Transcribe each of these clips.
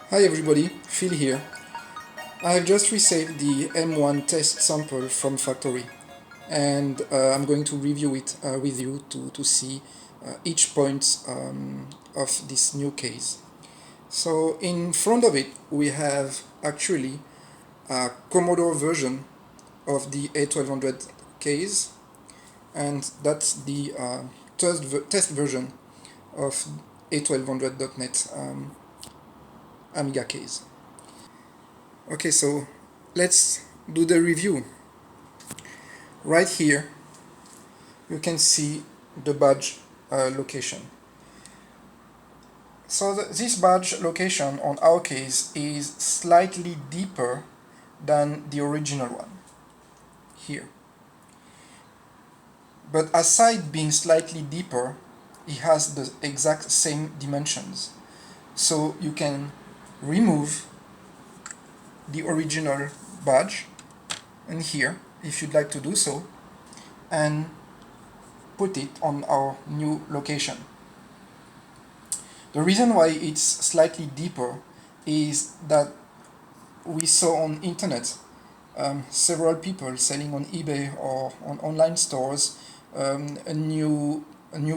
Hi everybody, Phil here. I have just received the M1 test sample from factory and I'm going to review it with you to see each point of this new case. So in front of it we have actually a Commodore version of the A1200 case, and that's the test version of A1200.NET Amiga case. Okay, so let's do the review. Right here you can see the badge location. So this badge location on our case is slightly deeper than the original one here. But aside being slightly deeper, it has the exact same dimensions. So you can remove the original badge and here, if you'd like to do so, and put it on our new location. The reason why it's slightly deeper is that we saw on internet several people selling on eBay or on online stores new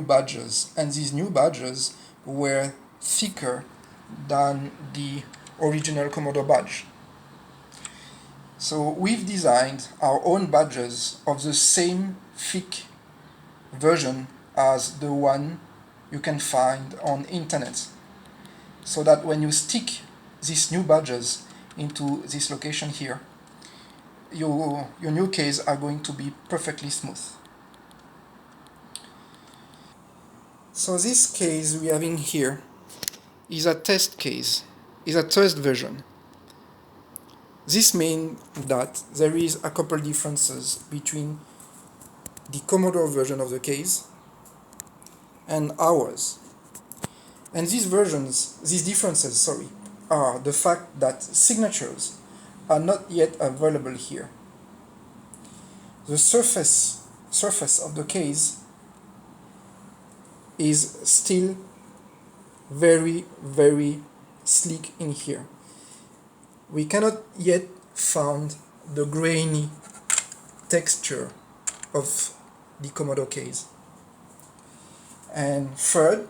badges, and these new badges were thicker than the original Commodore badge. So we've designed our own badges of the same thick version as the one you can find on internet, so that when you stick these new badges into this location here, your new case are going to be perfectly smooth. So this case we have in here is a test case, is a test version. This means that there is a couple differences between the Commodore version of the case and ours. And these differences, are the fact that signatures are not yet available here. The surface of the case is still very, very sleek in here. We cannot yet find the grainy texture of the Commodore case. And third,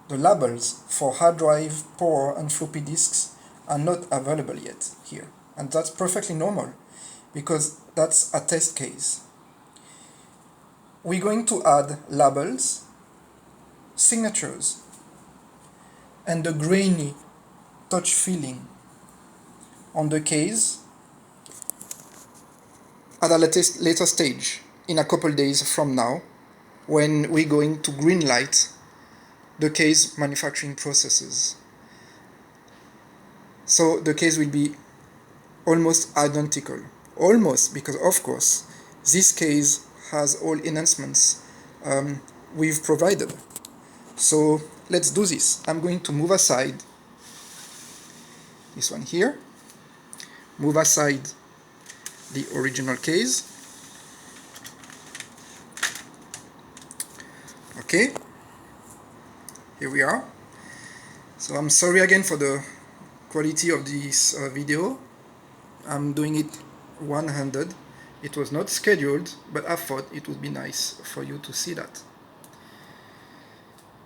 the labels for hard drive, power, and floppy disks are not available yet here. And that's perfectly normal, because that's a test case. We're going to add labels, signatures, and the grainy touch feeling on the case at a later stage, in a couple days from now, when we're going to greenlight the case manufacturing processes. So the case will be almost identical. Almost, because of course this case has all enhancements we've provided. So let's do this. I'm going to move aside this one here, move aside the original case. Okay, here we are. So I'm sorry again for the quality of this video. I'm doing it one-handed. It was not scheduled, but I thought it would be nice for you to see that.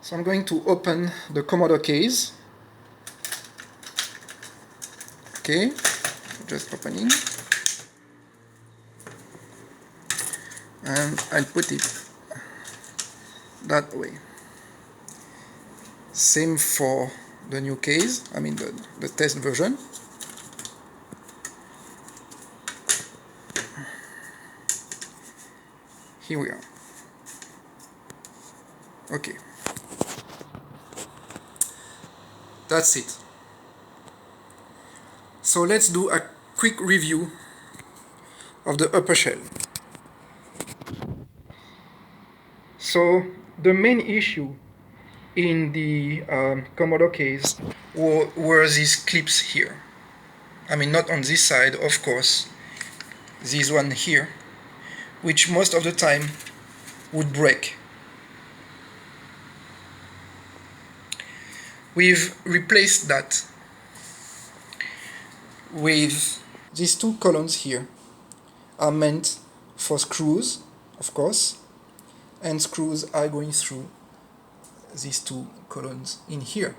So I'm going to open the Commodore case. Okay, just opening. And I'll put it that way. Same for the new case, I mean the test version. Here we are. Okay. That's it. So let's do a quick review of the upper shell. So the main issue in the Commodore case were these clips here. I mean, not on this side, of course, this one here, which most of the time would break. we've replaced that with these two columns here are meant for screws, of course, and screws are going through these two columns in here.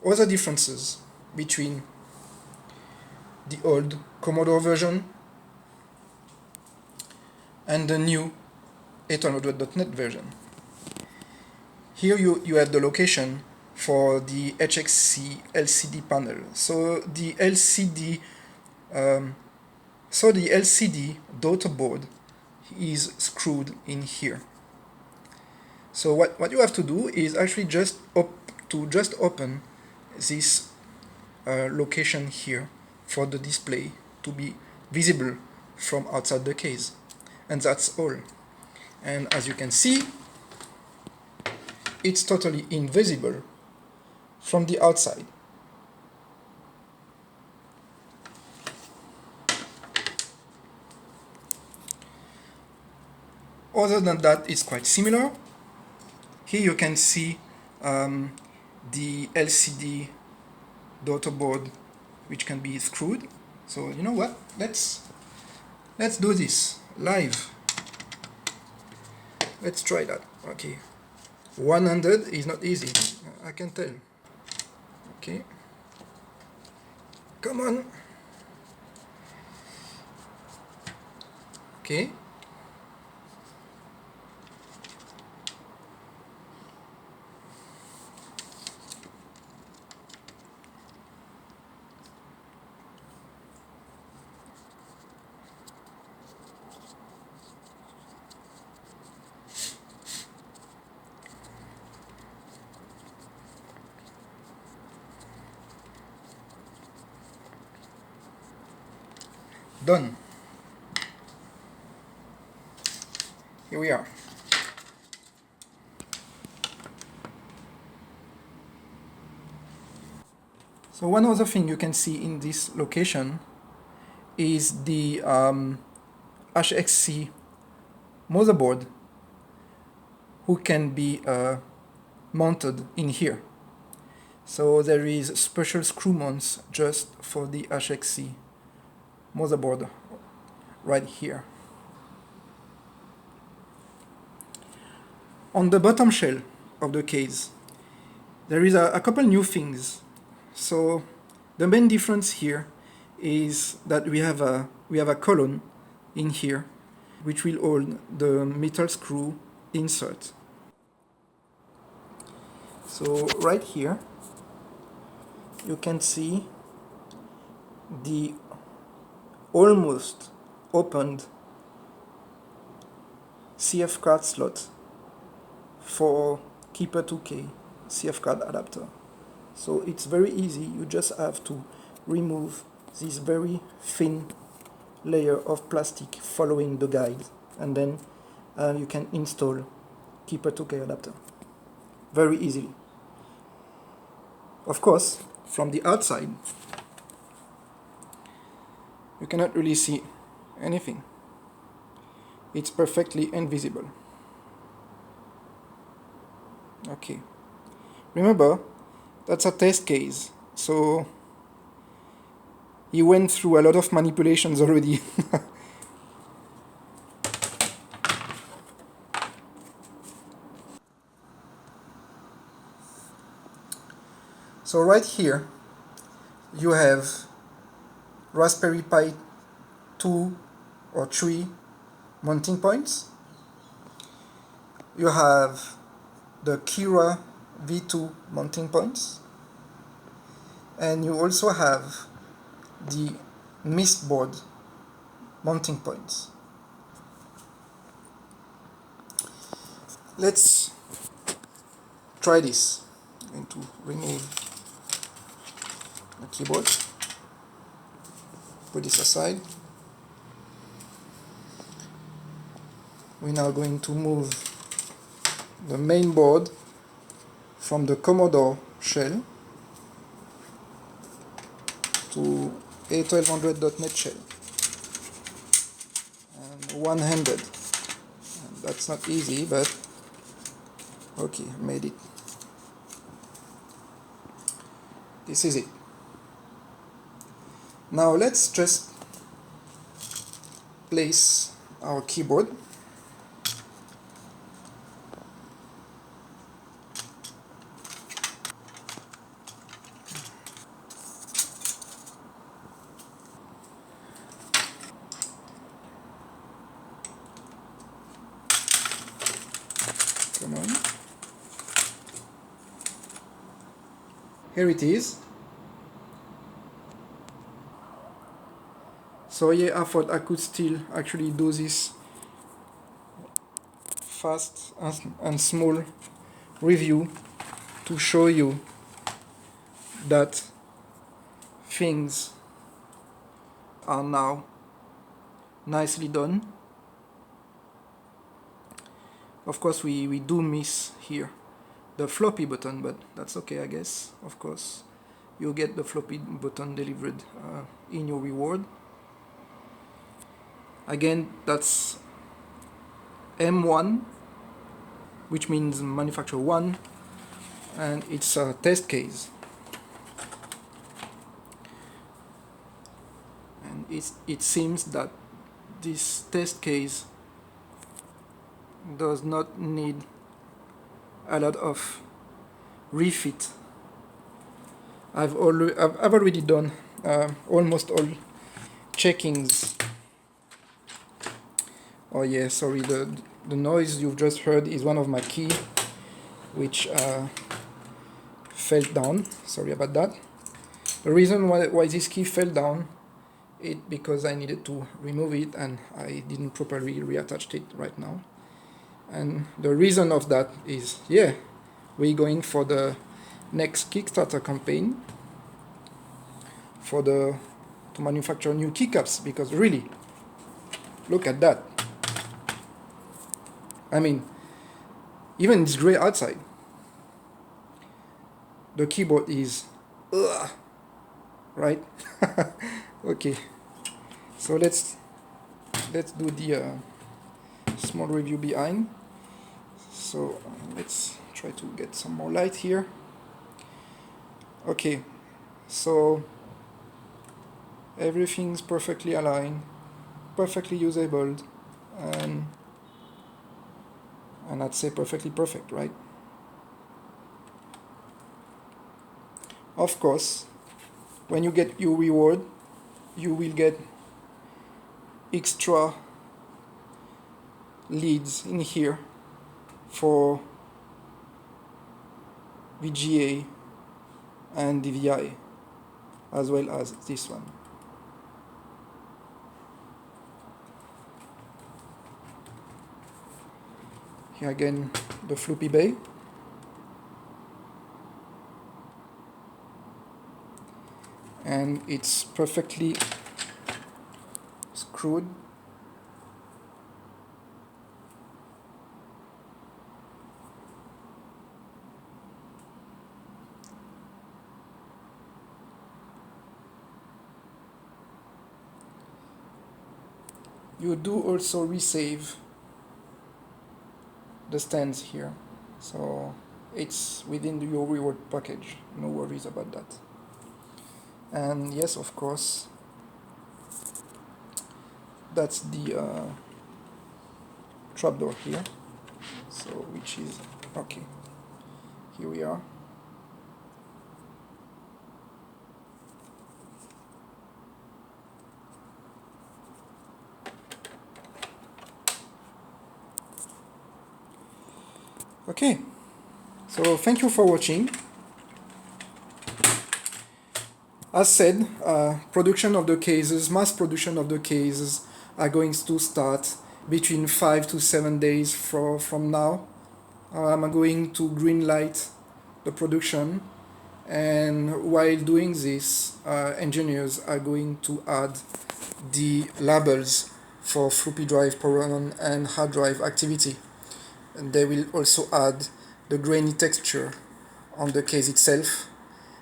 Other differences between the old Commodore version and the new 800.NET version. Here you have the location for the HXC LCD panel. So the LCD daughterboard is screwed in here. So what you have to do is actually just open this location here for the display to be visible from outside the case, and that's all. And as you can see, it's totally invisible from the outside. Other than that, it's quite similar. Here you can see the LCD daughterboard, which can be screwed. So you know what? Let's do this live. Let's try that. Okay, one-handed is not easy, I can tell. Okay, come on. Okay. Done. Here we are. So one other thing you can see in this location is the HXC motherboard, who can be mounted in here. So there is special screw mounts just for the HXC motherboard right here. On the bottom shell of the case, there is a couple new things. So the main difference here is that we have a column in here which will hold the metal screw insert. So right here you can see the almost opened CF card slot for Keeper 2K CF card adapter. So it's very easy, you just have to remove this very thin layer of plastic following the guide, and then you can install Keeper 2K adapter very easily. Of course, from the outside you cannot really see anything. It's perfectly invisible. Okay, remember, that's a test case, so he went through a lot of manipulations already. So right here you have Raspberry Pi 2 or 3 mounting points. You have the Kira V2 mounting points, and you also have the Mist board mounting points. Let's try this. I'm going to remove the keyboard, put this aside. We're now going to move the main board from the Commodore shell to A1200.NET shell, and one-handed. And that's not easy, but Okay, made it. This is it. Now let's just place our keyboard. Come on. Here it is. So yeah, I thought I could still actually do this fast and small review to show you that things are now nicely done. Of course we do miss here the floppy button, but that's okay, I guess. Of course you'll get the floppy button delivered in your reward. Again, that's M1, which means manufacturer 1, and it's a test case. And it seems that this test case does not need a lot of refit. I've already done almost all checkings. Oh yeah, sorry, the noise you've just heard is one of my keys, which fell down. Sorry about that. The reason why this key fell down is because I needed to remove it and I didn't properly reattach it right now. And the reason of that is, yeah, we're going for the next Kickstarter campaign to manufacture new keycaps, because really, look at that. I mean, even it's gray outside, the keyboard is right. Okay, so let's do the small review behind. So let's try to get some more light here. Okay, so everything's perfectly aligned, perfectly usable, and I'd say perfectly perfect, right? Of course, when you get your reward, you will get extra leads in here for VGA and DVI, as well as this one. Here again, the Floppy bay. And it's perfectly screwed. You do also resave the stands here, so it's within your reward package, no worries about that. And yes, of course, that's the trapdoor here, so which is okay. Here we are. Okay, so thank you for watching. As said, production of the cases, mass production of the cases are going to start between 5 to 7 days from now. I'm going to greenlight the production, and while doing this, engineers are going to add the labels for floppy drive power on and hard drive activity. And they will also add the grainy texture on the case itself,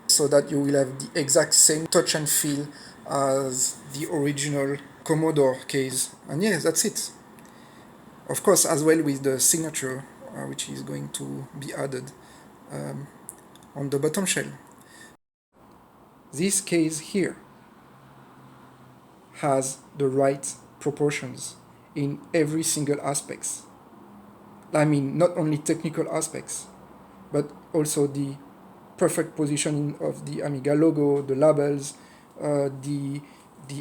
so that you will have the exact same touch and feel as the original Commodore case. And yes, that's it. Of course, as well with the signature which is going to be added on the bottom shell. This case here has the right proportions in every single aspects. I mean, not only technical aspects, but also the perfect positioning of the Amiga logo, the labels, the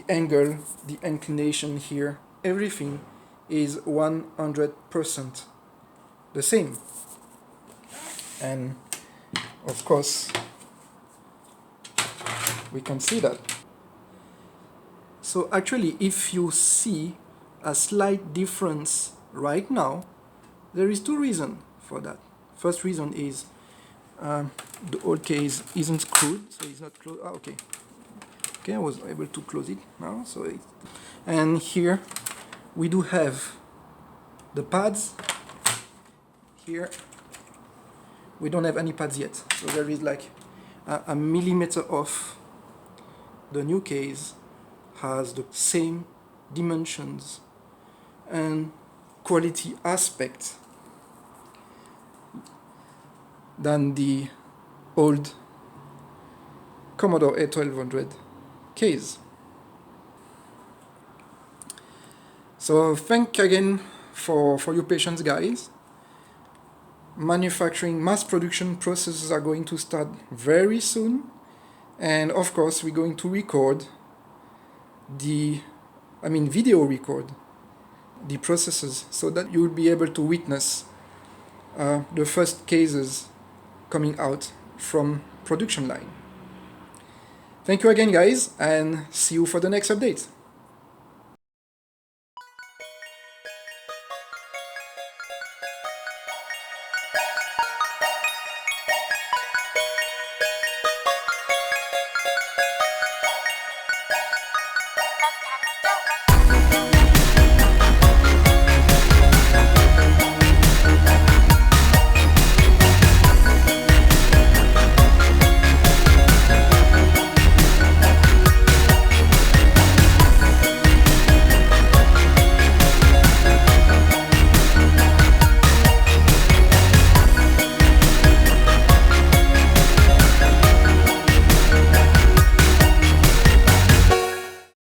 angle, the inclination here, everything is 100% the same. And of course, we can see that. So actually, if you see a slight difference right now, there is two reasons for that. First reason is the old case isn't screwed, so it's not closed. Ah, okay. Okay, I was able to close it now. And here we do have the pads. Here we don't have any pads yet, so there is like a millimeter off. The new case has the same dimensions and quality aspect than the old Commodore A1200 case. So thank you again for your patience, guys. Manufacturing mass production processes are going to start very soon, and of course we're going to record video record the processes so that you will be able to witness the first cases coming out from production line. Thank you again, guys, and see you for the next update.